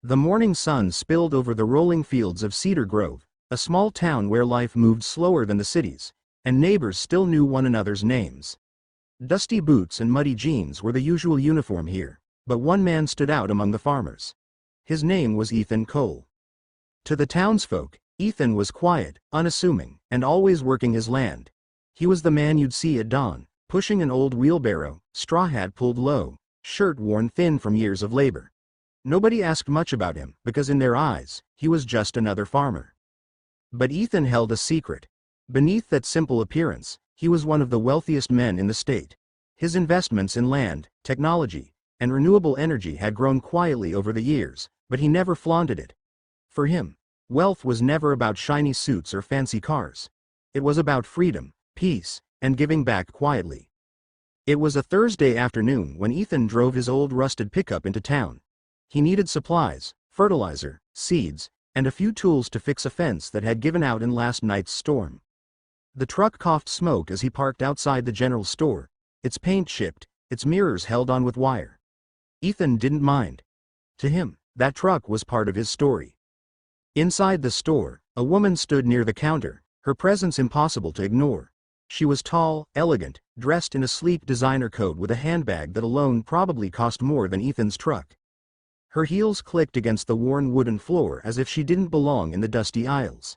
The morning sun spilled over the rolling fields of Cedar Grove, a small town where life moved slower than the cities, and neighbors still knew one another's names. Dusty boots and muddy jeans were the usual uniform here, but one man stood out among the farmers. His name was Ethan Cole. To the townsfolk, Ethan was quiet, unassuming, and always working his land. He was the man you'd see at dawn, pushing an old wheelbarrow, straw hat pulled low, shirt worn thin from years of labor. Nobody asked much about him, because in their eyes, he was just another farmer. But Ethan held a secret. Beneath that simple appearance, he was one of the wealthiest men in the state. His investments in land, technology, and renewable energy had grown quietly over the years, but he never flaunted it. For him, wealth was never about shiny suits or fancy cars. It was about freedom, peace, and giving back quietly. It was a Thursday afternoon when Ethan drove his old rusted pickup into town. He needed supplies, fertilizer, seeds, and a few tools to fix a fence that had given out in last night's storm. The truck coughed smoke as he parked outside the general store, its paint chipped, its mirrors held on with wire. Ethan didn't mind. To him, that truck was part of his story. Inside the store, a woman stood near the counter, her presence impossible to ignore. She was tall, elegant, dressed in a sleek designer coat with a handbag that alone probably cost more than Ethan's truck. Her heels clicked against the worn wooden floor as if she didn't belong in the dusty aisles.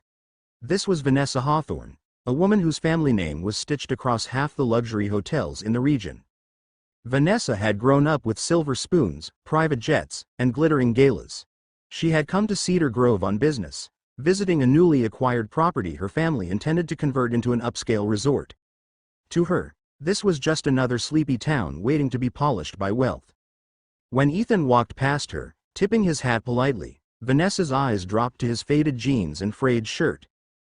This was Vanessa Hawthorne, a woman whose family name was stitched across half the luxury hotels in the region. Vanessa had grown up with silver spoons, private jets, and glittering galas. She had come to Cedar Grove on business, visiting a newly acquired property her family intended to convert into an upscale resort. To her, this was just another sleepy town waiting to be polished by wealth. When Ethan walked past her, tipping his hat politely, Vanessa's eyes dropped to his faded jeans and frayed shirt.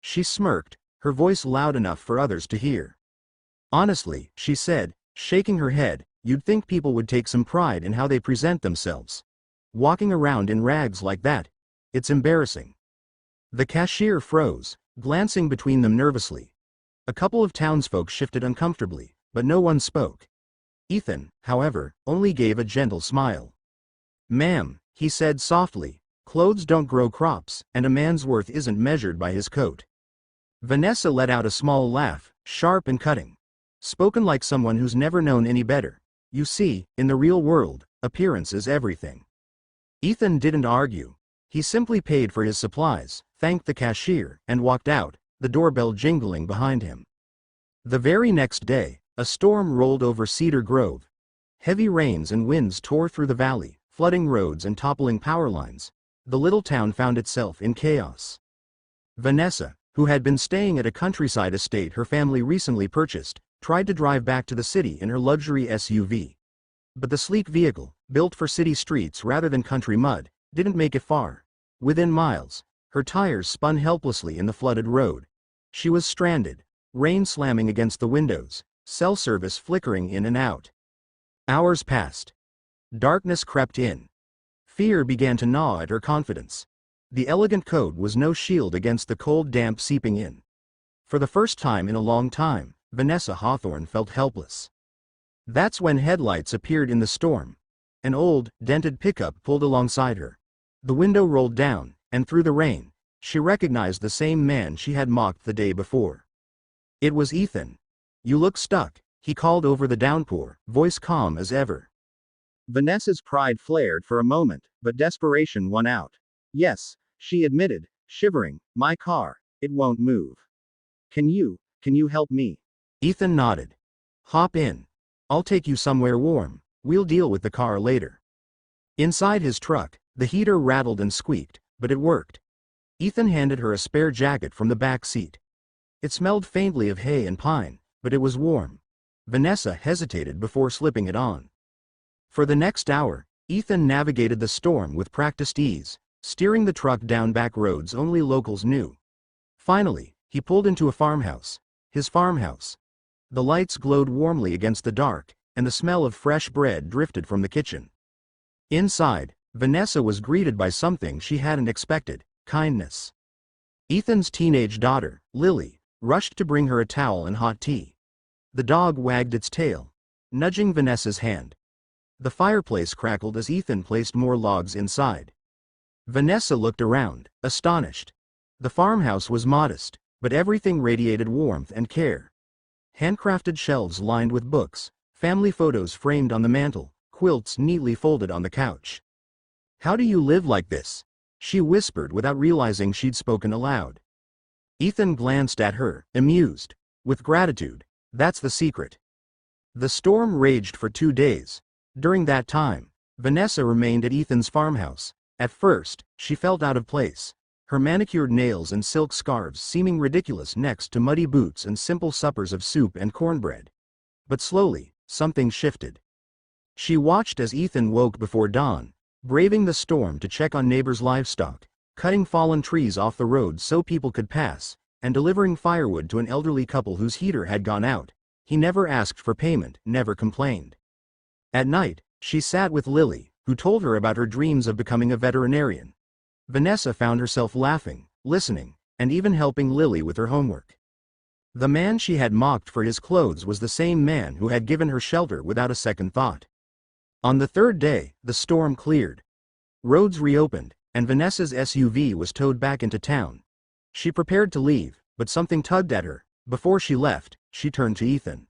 She smirked, her voice loud enough for others to hear. "Honestly," she said, shaking her head, "you'd think people would take some pride in how they present themselves. Walking around in rags like that, it's embarrassing." The cashier froze, glancing between them nervously. A couple of townsfolk shifted uncomfortably, but no one spoke. Ethan, however, only gave a gentle smile. "Ma'am," he said softly, "clothes don't grow crops, and a man's worth isn't measured by his coat." Vanessa let out a small laugh, sharp and cutting. Spoken like someone who's never known any better. "You see, in the real world, appearance is everything." Ethan didn't argue. He simply paid for his supplies, thanked the cashier, and walked out, the doorbell jingling behind him. The very next day, a storm rolled over Cedar Grove. Heavy rains and winds tore through the valley, flooding roads and toppling power lines. The little town found itself in chaos. Vanessa, who had been staying at a countryside estate her family recently purchased, tried to drive back to the city in her luxury SUV. But the sleek vehicle, built for city streets rather than country mud, didn't make it far. Within miles, her tires spun helplessly in the flooded road. She was stranded, rain slamming against the windows, cell service flickering in and out. Hours passed. Darkness crept in. Fear began to gnaw at her confidence. The elegant coat was no shield against the cold damp seeping in. For the first time in a long time, Vanessa Hawthorne felt helpless. That's when headlights appeared in the storm. An old, dented pickup pulled alongside her. The window rolled down, and through the rain, she recognized the same man she had mocked the day before. It was Ethan. "You look stuck," he called over the downpour, voice calm as ever. Vanessa's pride flared for a moment, but desperation won out. "Yes," she admitted, shivering, "my car, it won't move. Can you help me?" Ethan nodded. "Hop in. I'll take you somewhere warm, we'll deal with the car later." Inside his truck, the heater rattled and squeaked, but it worked. Ethan handed her a spare jacket from the back seat. It smelled faintly of hay and pine, but it was warm. Vanessa hesitated before slipping it on. For the next hour, Ethan navigated the storm with practiced ease, steering the truck down back roads only locals knew. Finally, he pulled into a farmhouse. His farmhouse. The lights glowed warmly against the dark, and the smell of fresh bread drifted from the kitchen. Inside, Vanessa was greeted by something she hadn't expected: kindness. Ethan's teenage daughter, Lily, rushed to bring her a towel and hot tea. The dog wagged its tail, nudging Vanessa's hand. The fireplace crackled as Ethan placed more logs inside. Vanessa looked around, astonished. The farmhouse was modest, but everything radiated warmth and care. Handcrafted shelves lined with books, family photos framed on the mantel, quilts neatly folded on the couch. "How do you live like this?" she whispered without realizing she'd spoken aloud. Ethan glanced at her, amused. "With gratitude. That's the secret." The storm raged for 2 days. During that time, Vanessa remained at Ethan's farmhouse. At first, she felt out of place, her manicured nails and silk scarves seeming ridiculous next to muddy boots and simple suppers of soup and cornbread. But slowly, something shifted. She watched as Ethan woke before dawn, braving the storm to check on neighbors' livestock, cutting fallen trees off the road so people could pass, and delivering firewood to an elderly couple whose heater had gone out. He never asked for payment, never complained. At night, she sat with Lily, who told her about her dreams of becoming a veterinarian. Vanessa found herself laughing, listening, and even helping Lily with her homework. The man she had mocked for his clothes was the same man who had given her shelter without a second thought. On the third day, the storm cleared. Roads reopened, and Vanessa's SUV was towed back into town. She prepared to leave, but something tugged at her. Before she left, she turned to Ethan.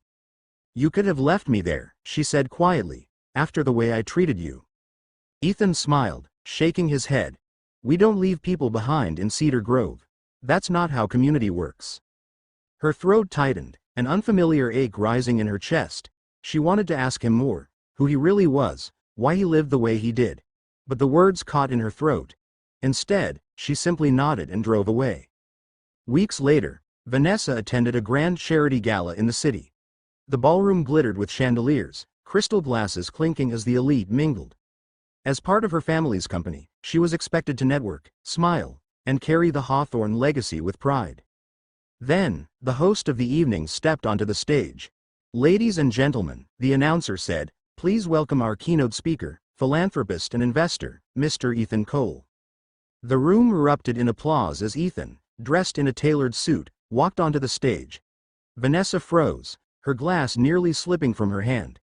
"You could have left me there," she said quietly, "after the way I treated you." Ethan smiled, shaking his head. "We don't leave people behind in Cedar Grove. That's not how community works." Her throat tightened, an unfamiliar ache rising in her chest. She wanted to ask him more, who he really was, why he lived the way he did. But the words caught in her throat. Instead, she simply nodded and drove away. Weeks later, Vanessa attended a grand charity gala in the city. The ballroom glittered with chandeliers, crystal glasses clinking as the elite mingled. As part of her family's company, she was expected to network, smile, and carry the Hawthorne legacy with pride. Then, the host of the evening stepped onto the stage. "Ladies and gentlemen," the announcer said, "please welcome our keynote speaker, philanthropist and investor, Mr. Ethan Cole." The room erupted in applause as Ethan, dressed in a tailored suit, walked onto the stage. Vanessa froze, her glass nearly slipping from her hand.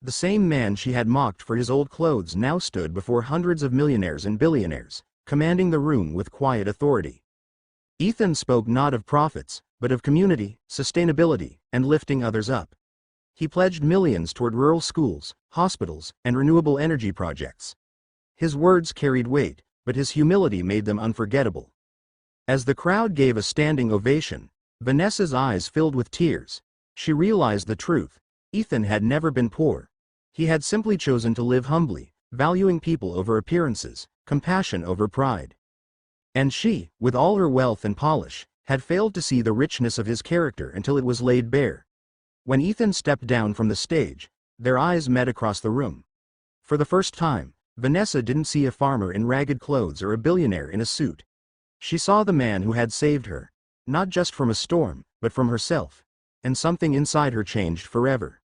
The same man she had mocked for his old clothes now stood before hundreds of millionaires and billionaires, commanding the room with quiet authority. Ethan spoke not of profits, but of community, sustainability, and lifting others up. He pledged millions toward rural schools, hospitals, and renewable energy projects. His words carried weight, but his humility made them unforgettable. As the crowd gave a standing ovation, Vanessa's eyes filled with tears. She realized the truth. Ethan had never been poor. He had simply chosen to live humbly, valuing people over appearances, compassion over pride. And she, with all her wealth and polish, had failed to see the richness of his character until it was laid bare. When Ethan stepped down from the stage, their eyes met across the room. For the first time, Vanessa didn't see a farmer in ragged clothes or a billionaire in a suit. She saw the man who had saved her, not just from a storm, but from herself, and something inside her changed forever.